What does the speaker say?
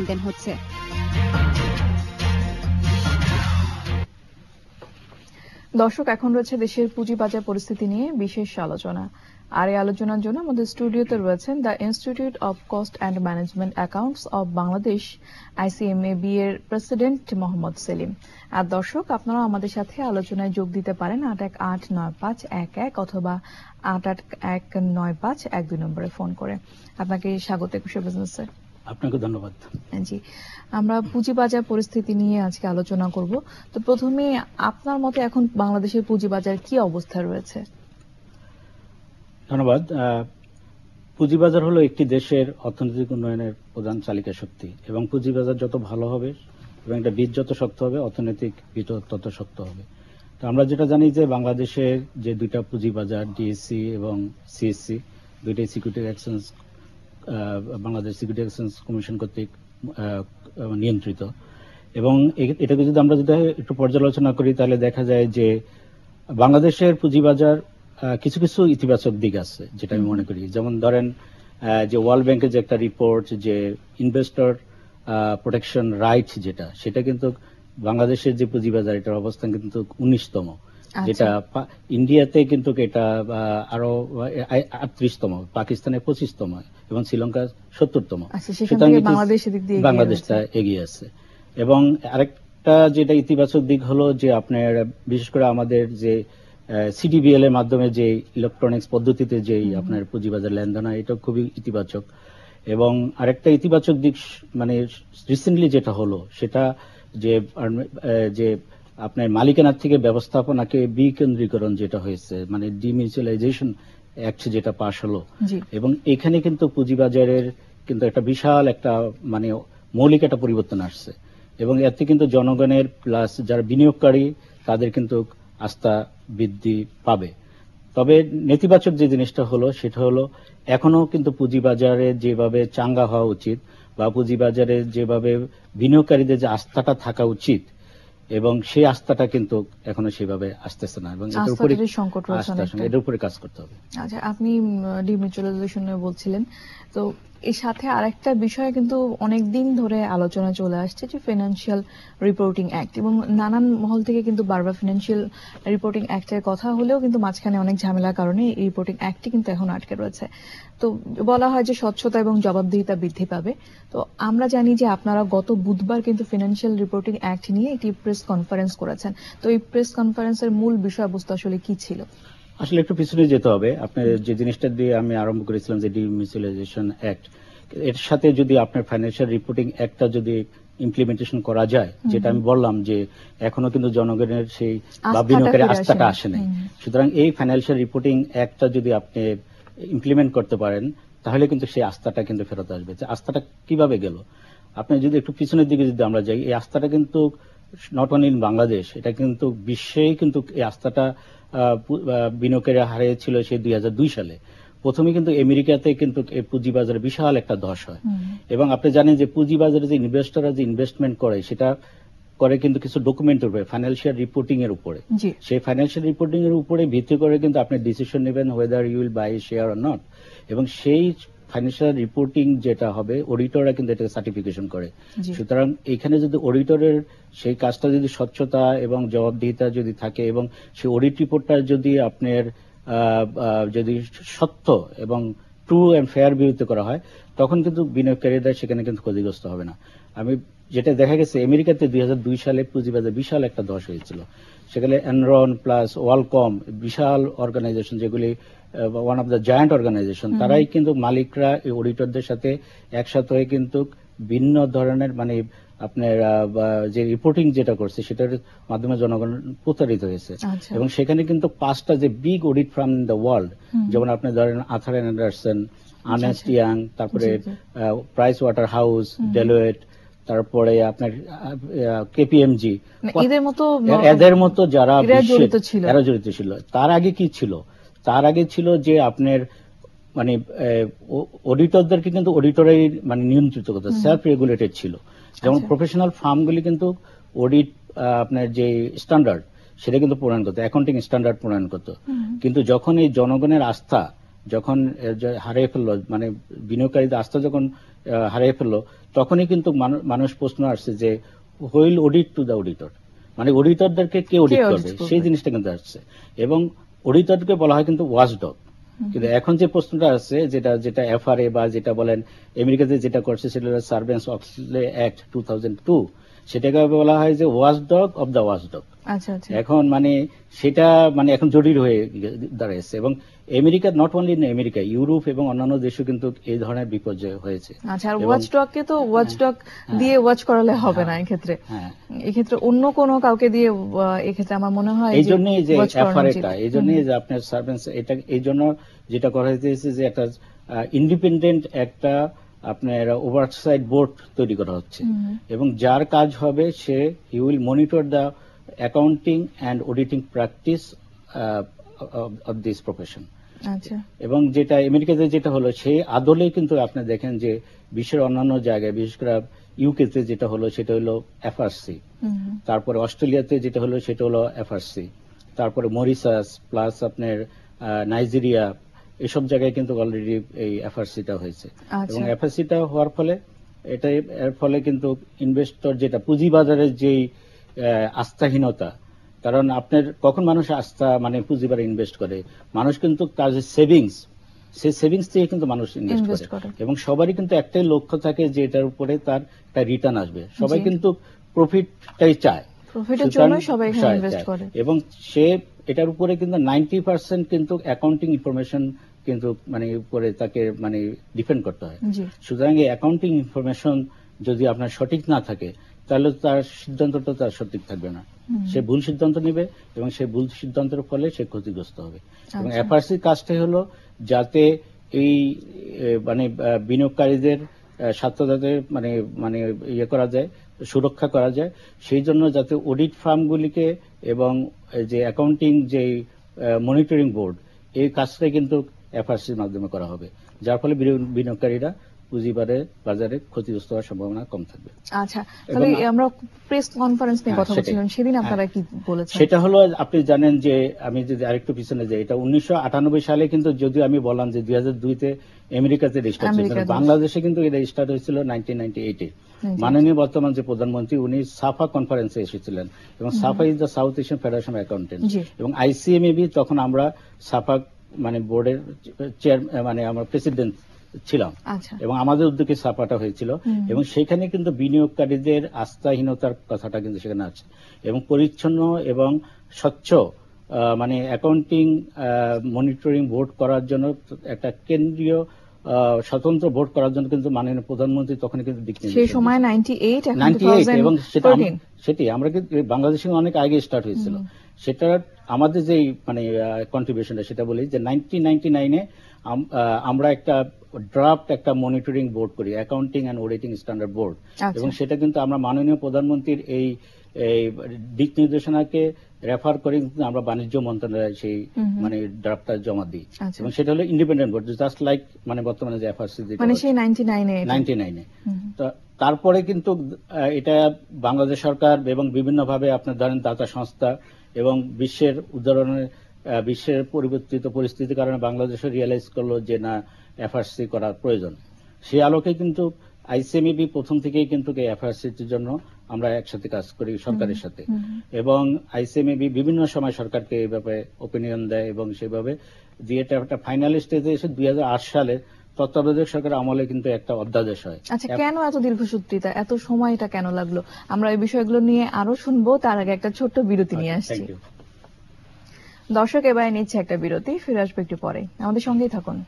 লেনদেন হচ্ছে। দর্শক, এখন রয়েছে দেশের পুঁজিবাজার পরিস্থিতি নিয়ে বিশেষ আলোচনা। আর এই আলোচনার জন্য আমাদের স্টুডিওতে রয়েছেন the institute of cost and management accounts of Bangladesh ICMAB এর প্রেসিডেন্ট মোহাম্মদ সেলিম। আর দর্শক, আপনারা আমাদের সাথে আলোচনায় যোগ দিতে পারেন ৮১৮৯৫১১ অথবা ৮৮১৯৫১২ নম্বরে ফোন করে। আপনাকে স্বাগত একুশে বিজনেসে। আপনাকে ধন্যবাদ। জি, আমরা পুঁজিবাজার পরিস্থিতি নিয়ে আজকে আলোচনা করব। তো প্রথমে আপনার মতে এখন বাংলাদেশের পুঁজিবাজার কি অবস্থায় রয়েছে? ধন্যবাদ। পুঁজিবাজার হলো একটি দেশের অর্থনৈতিক উন্নয়নের প্রধান চালিকা শক্তি, এবং পুঁজিবাজার যত ভালো হবে এবং একটা বীজ যত শক্ত হবে, অর্থনৈতিক বীজ তত শক্ত হবে। তো আমরা যেটা জানি যে বাংলাদেশের যে দুইটা পুঁজিবাজার ডিএসসি এবং সিএসসি, দুইটাই security exchange Bangladesh security exchange commission কর্তৃক নিয়ন্ত্রিত। এবং এটাকে যদি আমরা একটু পর্যালোচনা করি, তাহলে দেখা যায় যে বাংলাদেশের পুঁজিবাজার কিছু কিছু ইতিবাচক দিক আছে, যেটা আমি মনে করি। যেমন ধরেন যে ওয়ার্ল্ড ব্যাংকের যে একটা রিপোর্ট, যে ইনভেস্টর প্রোটেকশন রাইট, সেটা কিন্তু বাংলাদেশের যে পুঁজিবাজার, এটার অবস্থান কিন্তু 19তম, যেটা ইন্ডিয়াতে কিন্তু এটা আরো 38তম, পাকিস্তানে 25তম এবং শ্রীলঙ্কা 70তম। বাংলাদেশটা এগিয়ে আছে। এবং আরেকটা যেটা ইতিবাচক দিক হলো যে আপনার বিশেষ করে আমাদের যে CDBL এর মাধ্যমে যে ইলেকট্রনিক্স পদ্ধতিতে যে আপনার পুঁজিবাজার লেনদেন হয়, এটা খুবই ইতিবাচক। এবং আরেকটা ইতিবাচক দিক মানে রিসেন্টলি যেটা হলো, সেটা যে আপনার মালিকানার থেকে ব্যবস্থাপনাকে বিকেন্দ্রীকরণ যেটা হয়েছে, মানে ডিমিউচুয়ালাইজেশন অ্যাক্ট যেটা পাশ হলো। এবং এখানে কিন্তু পুঁজিবাজারের কিন্তু একটা বিশাল একটা মানে মৌলিক একটা পরিবর্তন আসছে। এবং এতে কিন্তু জনগণের প্লাস যারা বিনিয়োগকারী, তাদের কিন্তু আস্থা বৃদ্ধি পাবে। তবে নেতিবাচক যে জিনিসটা হলো, সেটা হলো এখনো কিন্তু পুঁজিবাজারে যেভাবে চাঙ্গা হওয়া উচিত, বা পুঁজিবাজারে যেভাবে বিনিয়োগকারীদের যে আস্থাটা থাকা উচিত, এবং সেই আস্থাটা কিন্তু এখনো সেভাবে আসতেছে না, এবং এটার উপরে কাজ করতে হবে। আচ্ছা, আপনি ডিমিউচুয়ালাইজেশন বলছিলেন, তো এর সাথে আরেকটা বিষয় কিন্তু অনেকদিন ধরে আলোচনা চলে আসছে, যে ফিনান্সিয়াল রিপোর্টিং অ্যাক্ট, এবং নানান মহল থেকে কিন্তু বারবার ফিনান্সিয়াল রিপোর্টিং অ্যাক্টের কথা হলেও কিন্তু মাঝখানে অনেক ঝামেলার কারণে এই রিপোর্টিং অ্যাক্টটি কিন্তু এখন আটকে রয়েছে। তো বলা হয় যে স্বচ্ছতা এবং জবাবদিহিতা বৃদ্ধি পাবে। তো আমরা জানি যে আপনারা গত বুধবার কিন্তু ফিনান্সিয়াল রিপোর্টিং অ্যাক্ট নিয়ে একটি প্রেস কনফারেন্স করেছেন। তো এই প্রেস কনফারেন্সের মূল বিষয়বস্তু আসলে কি ছিল? আসলে একটু পিছনে যেতে হবে। আপনার যে জিনিসটা দিয়ে আমি আরম্ভ করেছিলাম, যে ডিমিউচুয়ালাইজেশন অ্যাক্ট, এর সাথে যদি আপনার ফাইন্যান্সিয়াল রিপোর্টিং অ্যাক্টটা যদি ইমপ্লিমেন্টেশন করা যায়, যেটা আমি বললাম যে এখনো কিন্তু জনগণের সেই বা বিনিয়োগের আস্থাটা আসে নাই। সুতরাং এই ফাইন্যান্সিয়াল রিপোর্টিং অ্যাক্টটা যদি আপনি ইমপ্লিমেন্ট করতে পারেন, তাহলে কিন্তু সেই আস্থাটা কিন্তু ফেরত আসবে। যে আস্থাটা কিভাবে গেল, আপনি যদি একটু পিছনের দিকে যদি আমরা যাই, এই আস্থাটা কিন্তু নট অনলি ইন বাংলাদেশ, এটা কিন্তু বিশ্বেই কিন্তু এই আস্থাটা বিনিয়োগের হারে ছিল সেই 2002 সালে। প্রথমে কিন্তু আমেরিকাতে কিন্তু এই পুঁজিবাজারে বিশাল একটা ধস হয়। এবং আপনি জানেন যে পুঁজিবাজারে যে ইনভেস্টররা যে ইনভেস্টমেন্ট করে, সেটা করে কিন্তু কিছু ডকুমেন্টের উপরে, ফাইন্যান্সিয়াল রিপোর্টিং এর উপরে। সেই ফাইন্যান্সিয়াল রিপোর্টিং এর উপরে ভিত্তি করে কিন্তু আপনি ডিসিশন নেবেন whether you will buy a share or not। এবং সেই ফাইন্যান্সিয়াল রিপোর্টিং যেটা হবে, অডিটররা কিন্তু এটাকে সার্টিফিকেশন করে। সুতরাং এখানে যদি অডিটরের সেই কাজটা যদি স্বচ্ছতা এবং জবাবদিহিতা যদি থাকে, এবং সেই অডিট রিপোর্টটা যদি আপনার যদি সত্য এবং ট্রু অ্যান্ড ফেয়ার ভিউতে করা হয়, তখন কিন্তু বিনিয়োগকারীরা সেখানে কিন্তু ক্ষতিগ্রস্ত হবে না। আমি যেটা দেখা গেছে, আমেরিকাতে 2002 সালে পুঁজিবাজার বিশাল একটা ধস হয়েছিল। সেখানে এনরন প্লাস ওয়ালকম, বিশাল অর্গানাইজেশন, যেগুলি one of the giant organisation, তারাই কিন্তু মালিকরা এই অডিটরদের সাথে একসাথে হয়ে কিন্তু ভিন্ন ধরনের মানে আপনার যে রিপোর্টিং যেটা করছে, সেটার মাধ্যমে জনগণ প্রতারিত হয়েছে। এবং সেখানে কিন্তু 5টা যে big audit firm in the world, যেমন আপনি ধরেন Arthur and Andersen, Ernst Young, তারপরে প্রাইস ওয়াটার হাউস, ডেলোয়েট, তারপরে আপনার KPMG, এদের মতো যারা জড়িত ছিল। তার আগে কি ছিল? তার আগে ছিল যে আপনার মানে অডিটরদেরকে কিন্তু অডিটরাই মানে নিয়ন্ত্রিত করতো, সেলফ রেগুলেটেড ছিল। যেমন প্রফেশনাল ফার্মগুলি কিন্তু অডিট আপনার যে স্ট্যান্ডার্ড, সেটা কিন্তু প্রণয়ন করতো, অ্যাকাউন্টিং স্ট্যান্ডার্ড প্রণয়ন করতো। কিন্তু যখন এই জনগণের আস্থা যখন হারিয়ে ফেললো, মানে বিনিয়োগকারীদের আস্থা যখন হারিয়ে ফেললো, তখনই কিন্তু মানুষ প্রশ্ন আসছে যে wheel audit to the auditor, মানে অডিটরদেরকে কে অডিট করবে, সেই জিনিসটা কিন্তু আসছে। এবং অডিটরকে বলা হয় কিন্তু ওয়াচডগ। কিন্তু এখন যে প্রশ্নটা আছে, যেটা এফআরএ বা যেটা বলেন আমেরিকাতে যেটা করছে, সেটা হলো সার্ভেন্স অক্সলে অ্যাক্ট 2002, সেটাকে বলা হয় যে ওয়াচডগ অফ দ্য ওয়াচডগ। এখন মানে সেটা মানে এখন জটিল হয়ে দাঁড়িয়েছে। এবং America, not only in America, Europe এবং অন্যান্য দেশেও কিন্তু এই ধরনের বিপর্যয় হয়েছে। আচ্ছা, আর ওয়াচডগকে তো ওয়াচডগ দিয়ে ওয়াচ করালে হবে না, এক্ষেত্রে এক্ষেত্রে অন্য কোনো কাউকে দিয়ে, এক্ষেত্রে আমার মনে হয় এই জন্যই যে এফআরএটা, এই জন্যই যে আপনার সার্ভেন্স, এটা এই জন্য যেটা করা হয়েছে যে একটা ইন্ডিপেন্ডেন্ট একটা আপনার ওভারসাইট বোর্ড তৈরি করা হচ্ছে, এবং যার কাজ হবে সে he will monitor the accounting and auditing practice of this profession. এবং যেটা আমেরিকাতে যেটা হলো, সেই আদলেই কিন্তু আপনি দেখেন যে বিশ্বের অন্যান্য জায়গায়, বিশেষ করে ইউকেতে যেটা হলো সেটা হলো এফআরসি, তারপরে অস্ট্রেলিয়াতে যেটা হলো সেটা হলো এফআরসি, তারপরে মরিশাস প্লাস আপনার নাইজেরিয়া, এসব জায়গায় কিন্তু অলরেডি এই এফআরসিটা হয়েছে। এবং এফআরসিটা হওয়ার ফলে এর ফলে কিন্তু ইনভেস্টর, যেটা পুঁজিবাজারের যেই আস্থাহীনতা, কারণ আপনার কখন মানুষ আস্থা মানে পুঁজিবাজারে ইনভেস্ট করে, মানুষ কিন্তু তার যে সেভিংস, সেই সেভিংস থেকে কিন্তু মানুষ ইনভেস্ট করে, এবং সবারই কিন্তু একটাই লক্ষ্য থাকে যে এটার উপরে তার একটা রিটার্ন আসবে। সবাই কিন্তু প্রফিটটাই চায়, এবং সে এটার উপরে কিন্তু 90% কিন্তু অ্যাকাউন্টিং ইনফরমেশন কিন্তু মানে উপরে তাকে মানে ডিপেন্ড করতে হয়। সুতরাং এই অ্যাকাউন্টিং ইনফরমেশন যদি আপনার সঠিক না থাকে, তাহলে তার সিদ্ধান্তটা তার সঠিক থাকবে না, সে ভুল সিদ্ধান্ত নেবে, এবং সেই ভুল সিদ্ধান্তের ফলে সে ক্ষতিগ্রস্ত হবে। এবং এফআরসির কাজটাই হলো যাতে এই মানে বিনিয়োগকারীদের স্বার্থ যাতে মানে মানে ইয়ে করা যায়, সুরক্ষা করা যায়, সেই জন্য যাতে অডিট ফার্মগুলিকে এবং যে অ্যাকাউন্টিং যে মনিটরিং বোর্ড, এই কাজটাই কিন্তু এফআরসির মাধ্যমে করা হবে, যার ফলে বিনিয়োগকারীরা পুঁজিবাজারে ক্ষতিগ্রস্ত হওয়ার সম্ভাবনা কম থাকবে। আচ্ছা, তাহলে আমরা প্রেস কনফারেন্স নিয়ে কথা বলছিলাম, সেদিন আপনারা কি বলেছেন? সেটা হলো, আপনি জানেন যে আমি যদি আরেকটু পিছনে যাই, এটা 1998 সালে কিন্তু, যদিও আমি বললাম যে 2002-তে আমেরিকাতে রেজিস্টার হয়েছিল, বাংলাদেশে কিন্তু এটা রেজিস্টার হয়েছিল 1998-এ। মাননীয় বর্তমান যে প্রধানমন্ত্রী, উনি সাফা কনফারেন্সে এসেছিলেন, এবং SAFA is the South Asian Federation accountant, এবং আইসিএমএবি, তখন আমরা সাফা মানে বোর্ডের চেয়ার মানে আমরা প্রেসিডেন্ট ছিলাম, এবং আমাদের উদ্যোগে ছাপাটা হয়েছিল। এবং সেখানে কিন্তু বিনিয়োগকারীদের আস্থাহীনতার কথাটা কিন্তু সেখানে আছে, এবং পরিচ্ছন্ন এবং স্বচ্ছ মানে অ্যাকাউন্টিং মনিটরিং বোর্ড করার জন্য একটা কেন্দ্রীয় স্বতন্ত্র বোর্ড করার জন্য কিন্তু মাননীয় প্রধানমন্ত্রী তখন কিন্তু দিক নির্দেশ, সেই সময় 98, এবং সেটি আমরা কিন্তু বাংলাদেশে অনেক আগে স্টার্ট হয়েছিল। সেটা আমাদের যে মানে কন্ট্রিবিউশনটা, সেটা বলি যে 1999-এ আমরা একটা ড্রাফট একটা মনিটরিং বোর্ড করি, accounting and auditing standard board, এবং সেটা কিন্তু আমরা মাননীয় প্রধানমন্ত্রীর এই দিক নির্দেশনাকে রেফার করে আমরা বাণিজ্য মন্ত্রণালয়ে সেই মানে ড্রাফটটা জমা দিই, এবং সেটা হলো ইন্ডিপেন্ডেন্ট বোর্ড, জাস্ট লাইক মানে বর্তমানে যে এফআরসি, মানে সেই 99-এ। তারপরে কিন্তু এটা বাংলাদেশ সরকার এবং বিভিন্নভাবে আপনার ধরেন দাতা সংস্থা এবং বিশ্বের উদাহরণের বিশ্বের পরিবর্তিত পরিস্থিতির কারণে বাংলাদেশও রিয়েলাইজ করলো যে না, এফআরসি করার প্রয়োজন। সেই আলোকে কিন্তু আইসিএমইবি প্রথম থেকেই কিন্তু এফআরসির জন্য আমরা একসাথে কাজ করি সরকারের সাথে, এবং আইসিএমইবি বিভিন্ন সময় সরকারকে এই ব্যাপারে ওপিনিয়ন দেয়, এবং সেভাবে দিয়ে একটা ফাইনাল স্টেজে এসে 2008 সালে তত্ত্বাবধায়ক সরকার আমলে কিন্তু একটা অধ্যাদেশ হয়। আচ্ছা, কেন এত দীর্ঘসূত্রিতা, এত সময়টা কেন লাগলো? আমরা এই বিষয়গুলো নিয়ে আরো শুনবো, তার আগে একটা ছোট্ট বিরতি নিয়ে আসছি। দর্শক, এবারে নিচ্ছে একটা বিরতি, ফিরে আসবো একটু পরে, আমাদের সঙ্গেই থাকুন।